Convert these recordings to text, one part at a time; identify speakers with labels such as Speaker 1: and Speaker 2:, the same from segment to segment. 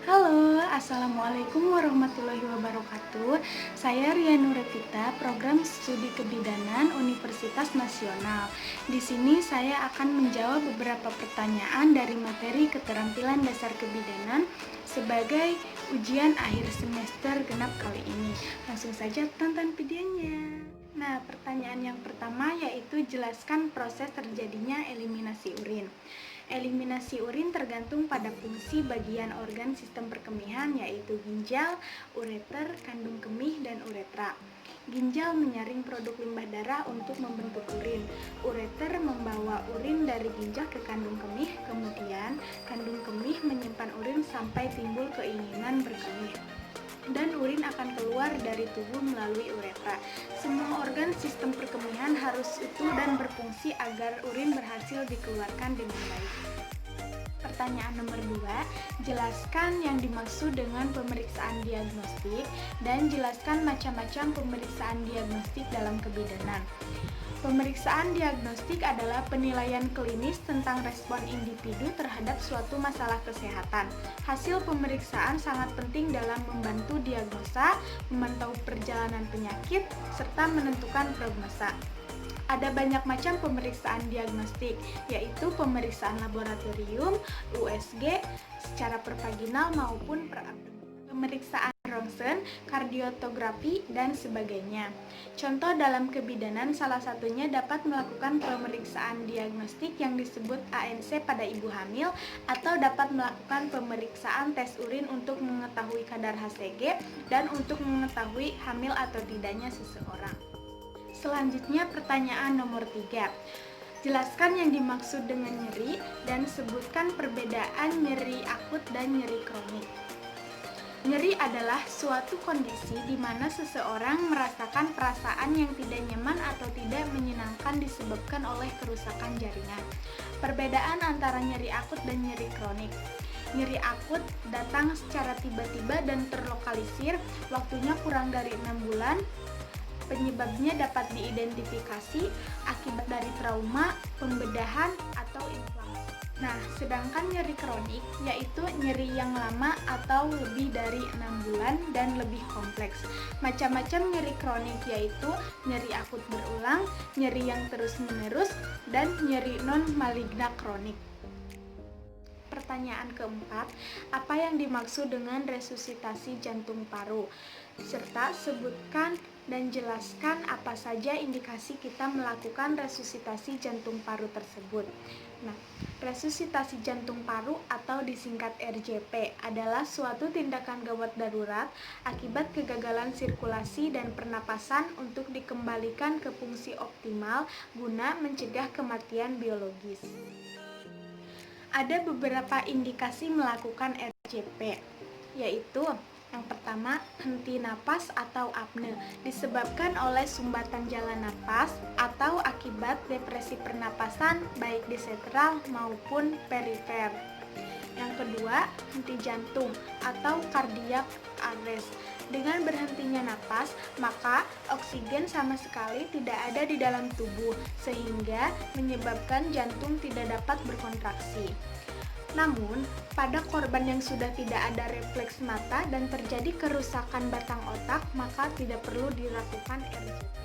Speaker 1: Halo, Assalamualaikum warahmatullahi wabarakatuh. Saya Ria Nuretita, Program Studi Kebidanan Universitas Nasional. Di sini saya akan menjawab beberapa pertanyaan dari materi keterampilan dasar kebidanan sebagai ujian akhir semester genap kali ini. Langsung saja tonton videonya. Nah, pertanyaan yang pertama yaitu jelaskan proses terjadinya eliminasi urin. Eliminasi urin tergantung pada fungsi bagian organ sistem perkemihan yaitu ginjal, ureter, kandung kemih, dan uretra. Ginjal menyaring produk limbah darah untuk membentuk urin. Ureter membawa urin dari ginjal ke kandung kemih, kemudian kandung kemih menyimpan urin sampai timbul keinginan berkemih. Dan urin akan keluar dari tubuh melalui uretra. Semua organ sistem perkemihan harus utuh dan berfungsi agar urin berhasil dikeluarkan dengan baik. Pertanyaan nomor 2, jelaskan yang dimaksud dengan pemeriksaan diagnostik dan jelaskan macam-macam pemeriksaan diagnostik dalam kebidanan. Pemeriksaan diagnostik adalah penilaian klinis tentang respon individu terhadap suatu masalah kesehatan. Hasil pemeriksaan sangat penting dalam membantu diagnosa, memantau perjalanan penyakit, serta menentukan prognosa. Ada banyak macam pemeriksaan diagnostik, yaitu pemeriksaan laboratorium, USG, secara pervaginal maupun perabdomen. Pemeriksaan rongsen, kardiotografi, dan sebagainya. Contoh dalam kebidanan salah satunya dapat melakukan pemeriksaan diagnostik yang disebut ANC pada ibu hamil atau dapat melakukan pemeriksaan tes urin untuk mengetahui kadar HCG dan untuk mengetahui hamil atau tidaknya seseorang. Selanjutnya pertanyaan nomor 3. Jelaskan yang dimaksud dengan nyeri dan sebutkan perbedaan nyeri akut dan nyeri kronik. Nyeri adalah suatu kondisi di mana seseorang merasakan perasaan yang tidak nyaman atau tidak menyenangkan disebabkan oleh kerusakan jaringan. Perbedaan antara nyeri akut dan nyeri kronik. Nyeri akut datang secara tiba-tiba dan terlokalisir, waktunya kurang dari 6 bulan. Penyebabnya dapat diidentifikasi akibat dari trauma, pembedahan, atau inflamasi. Nah, sedangkan nyeri kronik yaitu nyeri yang lama atau lebih dari 6 bulan dan lebih kompleks. Macam-macam nyeri kronik yaitu nyeri akut berulang, nyeri yang terus-menerus, dan nyeri non-maligna kronik. Pertanyaan keempat, apa yang dimaksud dengan resusitasi jantung paru? Serta sebutkan dan jelaskan apa saja indikasi kita melakukan resusitasi jantung paru tersebut. Nah, resusitasi jantung paru atau disingkat RJP adalah suatu tindakan gawat darurat akibat kegagalan sirkulasi dan pernapasan untuk dikembalikan ke fungsi optimal guna mencegah kematian biologis. Ada beberapa indikasi melakukan RJP, yaitu yang pertama, henti napas atau apne disebabkan oleh sumbatan jalan napas atau akibat depresi pernapasan baik disentral maupun perifer. Yang kedua, henti jantung atau cardiac arrest. Dengan berhentinya napas, maka oksigen sama sekali tidak ada di dalam tubuh sehingga menyebabkan jantung tidak dapat berkontraksi. Namun, pada korban yang sudah tidak ada refleks mata dan terjadi kerusakan batang otak, maka tidak perlu dilakukan RJP.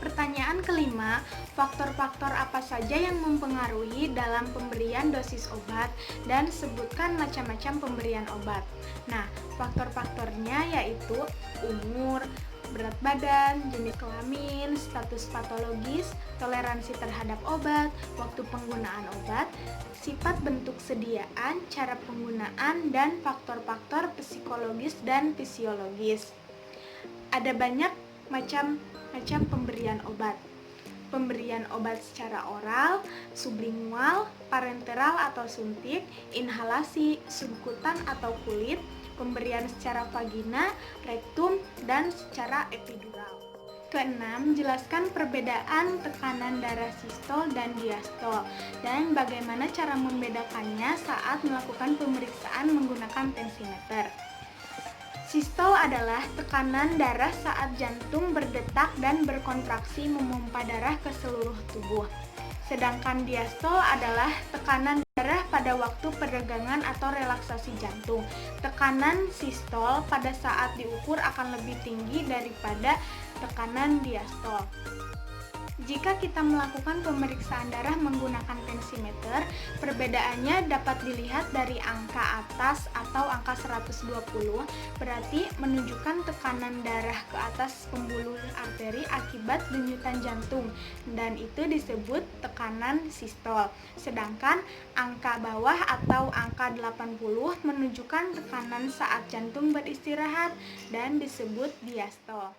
Speaker 1: Pertanyaan kelima, faktor-faktor apa saja yang mempengaruhi dalam pemberian dosis obat dan sebutkan macam-macam pemberian obat. Nah, faktor-faktornya yaitu umur, berat badan, jenis kelamin, status patologis, toleransi terhadap obat, waktu penggunaan obat, sifat bentuk sediaan, cara penggunaan, dan faktor-faktor psikologis dan fisiologis. Ada banyak macam pemberian obat. Pemberian obat secara oral, sublingual, parenteral atau suntik, inhalasi, subkutan atau kulit, pemberian secara vagina, rektum, dan secara epidural. Keenam, jelaskan perbedaan tekanan darah sistol dan diastol dan bagaimana cara membedakannya saat melakukan pemeriksaan menggunakan tensimeter. Sistol adalah tekanan darah saat jantung berdetak dan berkontraksi memompa darah ke seluruh tubuh. Sedangkan diastol adalah tekanan darah pada waktu peregangan atau relaksasi jantung. Tekanan sistol pada saat diukur akan lebih tinggi daripada tekanan diastol. Jika kita melakukan pemeriksaan darah menggunakan tensimeter, perbedaannya dapat dilihat dari angka atas atau angka 120, berarti menunjukkan tekanan darah ke atas pembuluh arteri akibat denyutan jantung, dan itu disebut tekanan sistol. Sedangkan angka bawah atau angka 80 menunjukkan tekanan saat jantung beristirahat dan disebut diastol.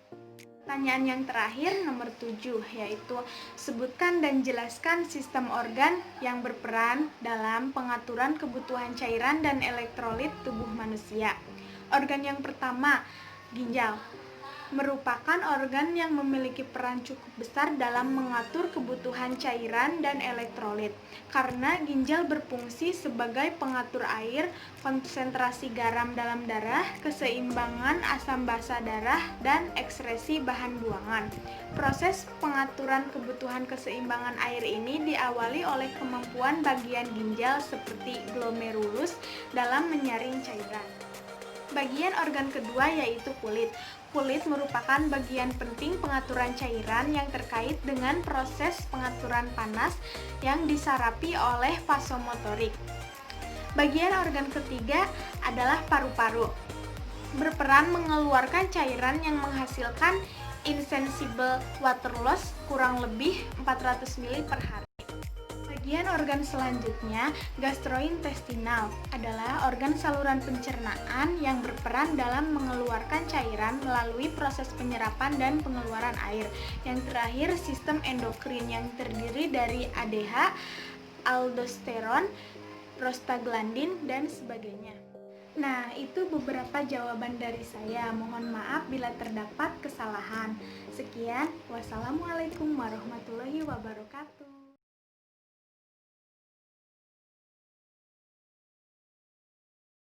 Speaker 1: Pertanyaan yang terakhir nomor 7, yaitu sebutkan dan jelaskan sistem organ yang berperan dalam pengaturan kebutuhan cairan dan elektrolit tubuh manusia. Organ yang pertama, ginjal, merupakan organ yang memiliki peran cukup besar dalam mengatur kebutuhan cairan dan elektrolit. Karena ginjal berfungsi sebagai pengatur air, konsentrasi garam dalam darah, keseimbangan asam basa darah, dan ekskresi bahan buangan. Proses pengaturan kebutuhan keseimbangan air ini diawali oleh kemampuan bagian ginjal seperti glomerulus dalam menyaring cairan. Bagian organ kedua yaitu kulit. Kulit merupakan bagian penting pengaturan cairan yang terkait dengan proses pengaturan panas yang disarapi oleh vasomotorik. Bagian organ ketiga adalah paru-paru. Berperan mengeluarkan cairan yang menghasilkan insensible water loss kurang lebih 400 ml per hari. Bagian organ selanjutnya, gastrointestinal, adalah organ saluran pencernaan yang berperan dalam mengeluarkan cairan melalui proses penyerapan dan pengeluaran air. Yang terakhir, sistem endokrin yang terdiri dari ADH, aldosteron, prostaglandin, dan sebagainya. Nah, itu beberapa jawaban dari saya. Mohon maaf bila terdapat kesalahan. Sekian, wassalamualaikum warahmatullahi wabarakatuh.